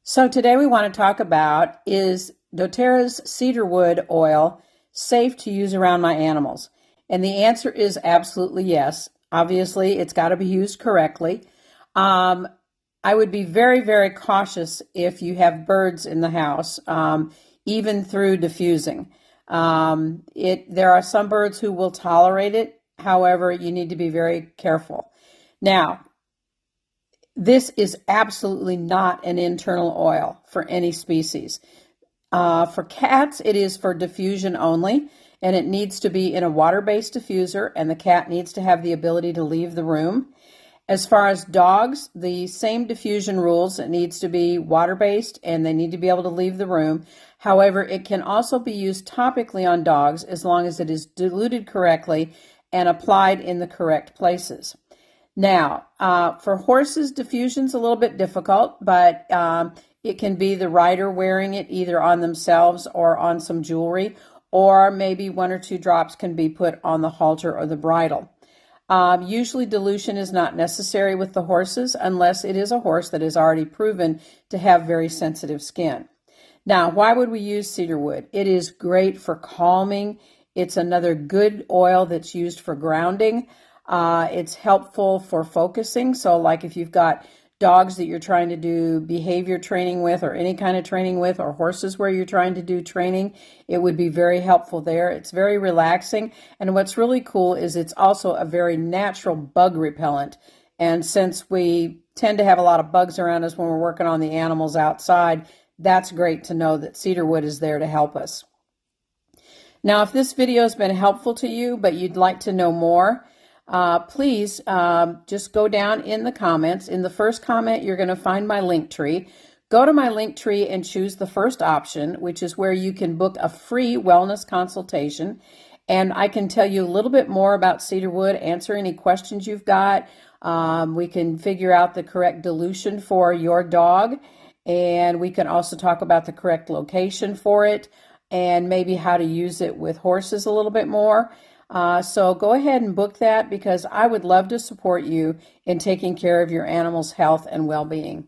So today we want to talk about, is doTERRA's cedarwood oil safe to use around my animals? And the answer is absolutely yes. Obviously, it's got to be used correctly. I would be very, very cautious if you have birds in the house, even through diffusing. There are some birds who will tolerate it. However, you need to be very careful. Now, this is absolutely not an internal oil for any species. For cats, it is for diffusion only, and it needs to be in a water-based diffuser, and the cat needs to have the ability to leave the room. As far as dogs, the same diffusion rules. It needs to be water-based, and they need to be able to leave the room. However, it can also be used topically on dogs as long as it is diluted correctly and applied in the correct places. Now, for horses, diffusion's a little bit difficult, but it can be the rider wearing it either on themselves or on some jewelry, or maybe 1 or 2 drops can be put on the halter or the bridle. Usually dilution is not necessary with the horses unless it is a horse that is already proven to have very sensitive skin. Now, why would we use cedarwood? It is great for calming. It's another good oil that's used for grounding. It's helpful for focusing. So like if you've got dogs that you're trying to do behavior training with or any kind of training with, or horses where you're trying to do training, it would be very helpful there. It's very relaxing. And what's really cool is it's also a very natural bug repellent. And since we tend to have a lot of bugs around us when we're working on the animals outside, that's great to know that cedarwood is there to help us. Now, if this video has been helpful to you, but you'd like to know more, please just go down in the comments. In the first comment, you're going to find my link tree. Go to my link tree and choose the first option, which is where you can book a free wellness consultation. And I can tell you a little bit more about cedarwood, answer any questions you've got. We can figure out the correct dilution for your dog. And we can also talk about the correct location for it and maybe how to use it with horses a little bit more. So go ahead and book that, because I would love to support you in taking care of your animal's health and well-being.